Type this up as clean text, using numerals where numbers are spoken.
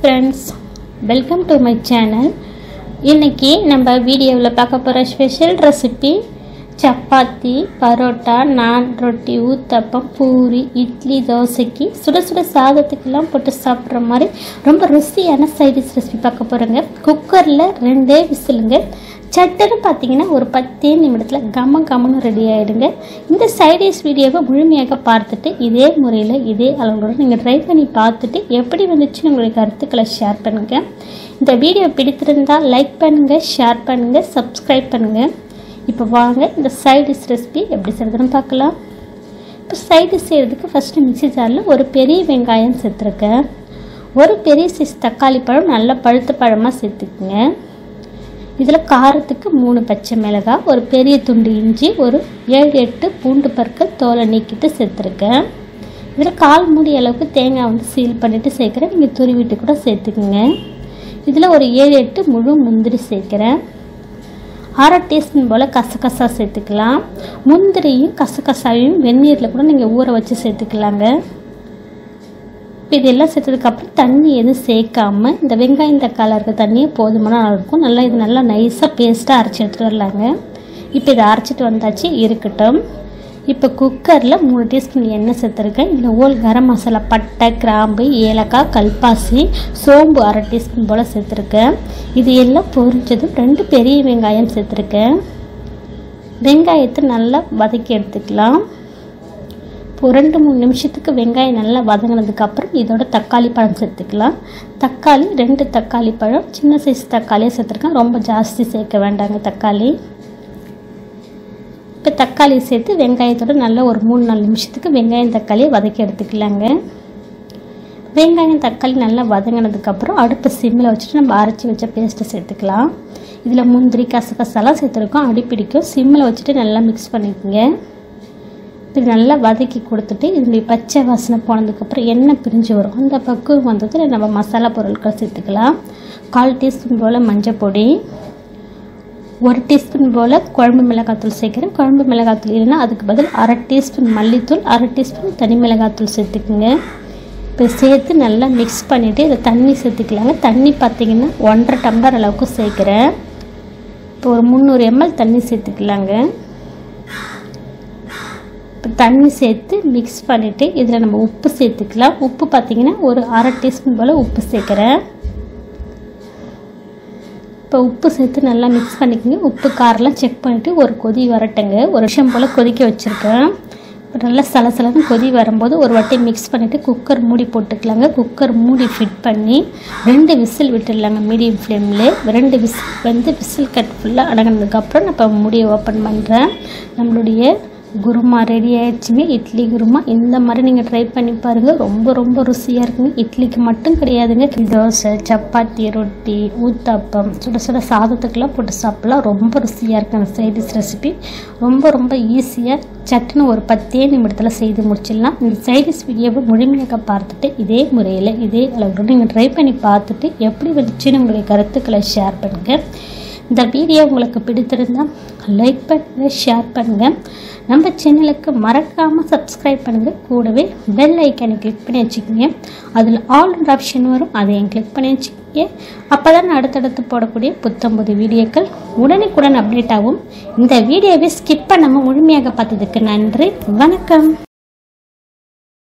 friends, welcome to my channel. இன்னைக்கு நம்ம வீடியோவில் பார்க்க போகிற ஸ்பெஷல் ரெசிபி சப்பாத்தி, பரோட்டா, நான், ரொட்டி, ஊத்தப்பம், பூரி, இட்லி, தோசைக்கு சுட சுட சாதத்துக்கெல்லாம் போட்டு சாப்பிட்ற மாதிரி ரொம்ப ருசியான சைடிஷ் ரெசிபி பார்க்க போகிறோங்க. குக்கரில் 2 விசிலுங்க. சட்டுன்னு பார்த்தீங்கன்னா ஒரு 10 நிமிடத்தில் கம்மன்னு ரெடி ஆகிடுங்க. இந்த சைடிஷ் வீடியோவை முழுமையாக பார்த்துட்டு இதே முறையில் இதே அளவோடு நீங்கள் ட்ரை பண்ணி பார்த்துட்டு எப்படி வந்துச்சு உங்களுடைய கருத்துக்களை ஷேர் பண்ணுங்கள். இந்த வீடியோ பிடித்திருந்தால் லைக் பண்ணுங்கள், ஷேர் பண்ணுங்கள், சப்ஸ்கிரைப் பண்ணுங்கள். இப்போ வாங்க இந்த சைடிஷ் ரெசிபி எப்படி செய்கிறதுன்னு பார்க்கலாம். இப்போ சைடிஷ் செய்கிறதுக்கு ஃபஸ்ட்டு மிக்ஸி ஜாரில் ஒரு பெரிய வெங்காயம் சேர்த்துருக்கேன். ஒரு பெரிய சைஸ் தக்காளி பழம் நல்ல பழுத்த பழமாக சேர்த்துக்குங்க. இதில் காரத்துக்கு 3 பச்சை மிளகாய், ஒரு பெரிய துண்டு இஞ்சி, ஒரு 7-8 பூண்டு பற்கள் தோலை நீக்கிட்டு சேர்த்துருக்கேன். இதில் 1/4 மூடி அளவுக்கு தேங்காய் வந்து சீல் பண்ணிவிட்டு சேர்க்குறேன். நீங்கள் துருவிட்டு கூட சேர்த்துக்குங்க. இதில் ஒரு 7-8 முழு முந்திரி சேர்க்குறேன். 1/2 டீஸ்பூன் போல் கசகசா சேர்த்துக்கலாம். முந்திரியும் கசகசாவையும் வெந்நீரில் கூட நீங்கள் ஊற வச்சு சேர்த்துக்கலாங்க. இப்போ இதெல்லாம் சேர்த்ததுக்கப்புறம் தண்ணி எதுவும் சேர்க்காமல் இந்த வெங்காயம் தக்காளி இருக்க தண்ணியே போதுமான இருக்கும். இது நல்லா நைஸாக பேஸ்ட்டாக அரைச்சி எடுத்துகிட்டு வரலாங்க. இப்போ இதை அரைச்சிட்டு வந்தாச்சு, இருக்கட்டும். இப்போ குக்கரில் 3 டீஸ்பூன் எண்ணெய் சேர்த்துருக்கேன். இதில் ஓல் கரம் மசாலா, பட்டை, கிராம்பு, ஏலக்காய், கல்பாசி, சோம்பு 1/2 டீஸ்பூன் போல் சேர்த்துருக்கேன். இது எல்லாம் பொரிஞ்சதும் 2 பெரிய வெங்காயம் சேர்த்துருக்கேன். வெங்காயத்தை நல்லா வதக்கி எடுத்துக்கலாம். இப்போ 2-3 நிமிஷத்துக்கு வெங்காயம் நல்லா வதங்கினதுக்கப்புறம் இதோட தக்காளி பழம் சேர்த்துக்கலாம். தக்காளி 2 தக்காளி பழம், சின்ன சைஸ் தக்காளியாக சேர்த்துருக்கேன். ரொம்ப ஜாஸ்தி சேர்க்க வேண்டாங்க தக்காளி. இப்போ தக்காளி சேர்த்து வெங்காயத்தோட நல்லா ஒரு 3-4 நிமிஷத்துக்கு வெங்காயம் தக்காளியை வதக்கி எடுத்துக்கலாங்க. வெங்காயம் தக்காளி நல்லா வதங்கினதுக்கப்புறம் அடுப்பு சிம்மில் வச்சுட்டு நம்ம அரைச்சி வச்ச பேஸ்ட்டை சேர்த்துக்கலாம். இதில் முந்திரி கசகசாலாம் சேர்த்துருக்கோம். அடிப்பிடிக்கும். சிம்மில் வச்சுட்டு நல்லா மிக்ஸ் பண்ணிக்கோங்க. இது நல்லா வதக்கி கொடுத்துட்டு இதனுடைய பச்சை வாசனை போனதுக்கப்புறம் எண்ணெய் பிரிஞ்சு வரும். அந்த பக்குவம் வந்ததில் நம்ம மசாலா பொருட்கள் சேர்த்துக்கலாம். 1/4 டீஸ்பூன் போல் மஞ்சள் பொடி, 1 டீஸ்பூன் போல் குழம்பு மிளகாத்தூள் சேர்க்குறேன். குழம்பு மிளகாத்தூள் இல்லைன்னா அதுக்கு பதில் 1/2 டீஸ்பூன் மல்லித்தூள், 1/2 டீஸ்பூன் தனி மிளகாத்தூள் சேர்த்துக்குங்க. இப்போ சேர்த்து நல்லா மிக்ஸ் பண்ணிவிட்டு இதை தண்ணி சேர்த்துக்கலாங்க. தண்ணி பார்த்திங்கன்னா 1.5 டம்ளர் அளவுக்கு சேர்க்குறேன். இப்போ ஒரு 300 ml தண்ணி சேர்த்துக்கலாங்க. இப்போ தண்ணி சேர்த்து மிக்ஸ் பண்ணிவிட்டு இதில் நம்ம உப்பு சேர்த்துக்கலாம். உப்பு பார்த்திங்கன்னா ஒரு 1/2 டீஸ்பூன் போல் உப்பு சேர்க்குறேன். இப்போ உப்பு சேர்த்து நல்லா மிக்ஸ் பண்ணிக்கோங்க. உப்பு காரெலாம் செக் பண்ணிவிட்டு ஒரு கொதி வரட்டுங்க. 1 நிமிஷம் போல் கொதிக்க வச்சுருக்கேன். இப்போ நல்லா சலசலன்னு கொதி வரும்போது ஒரு வாட்டி மிக்ஸ் பண்ணிவிட்டு குக்கர் மூடி போட்டுக்கலாங்க. குக்கர் மூடி ஃபிட் பண்ணி 2 விசில் விட்டுடலாங்க மீடியம் ஃப்ளேமில். 2 விசில் வந்து விசில் கட் ஃபுல்லாக அடங்கினதுக்கப்புறம் நான் இப்போ மூடியை ஓப்பன் பண்ணுறேன். நம்மளுடைய குருமா ரெடி ஆகிடுச்சுங்க. இட்லி குருமா இந்த மாதிரி நீங்கள் ட்ரை பண்ணி பாருங்கள். ரொம்ப ருசியாக இருக்குங்க. இட்லிக்கு மட்டும் கிடையாதுங்க, தோசை, சப்பாத்தி, ரொட்டி, ஊத்தப்பம், சுட சுட சாதத்துக்கெல்லாம் போட்டு சாப்பிட்லாம். ரொம்ப ருசியாக இருக்குது அந்த சைடிஷ் ரெசிபி. ரொம்ப ஈஸியாக சட்டுன்னு ஒரு 10 நிமிடத்தில் செய்து முடிச்சிடலாம். இந்த சைடிஷ் வீடியோவை முழுமையாக பார்த்துட்டு இதே முறையில் இதே அளவுக்கு நீங்கள் ட்ரை பண்ணி பார்த்துட்டு எப்படி வந்துச்சுன்னு உங்களுடைய கருத்துக்களை ஷேர் பண்ணுங்கள். இந்த வீடியோ உங்களுக்கு பிடித்திருந்தால் லைக் பண்ணுங்கள், ஷேர் பண்ணுங்கள். நம்ம சேனலுக்கு மறக்காமல் சப்ஸ்கிரைப் பண்ணுங்கள். கூடவே பெல் ஐக்கானை கிளிக் பண்ணி வச்சுக்கோங்க. அதில் ஆல் ஆப்ஷன் வரும், அதையும் கிளிக் பண்ணி வச்சுக்கோங்க. அப்போ தான் அடுத்தடுத்து போடக்கூடிய புத்தம்புது வீடியோக்கள் உடனுக்குடன் அப்டேட் ஆகும். இந்த வீடியோவை ஸ்கிப் பண்ணாமல் முழுமையாக பார்த்ததுக்கு நன்றி. வணக்கம்.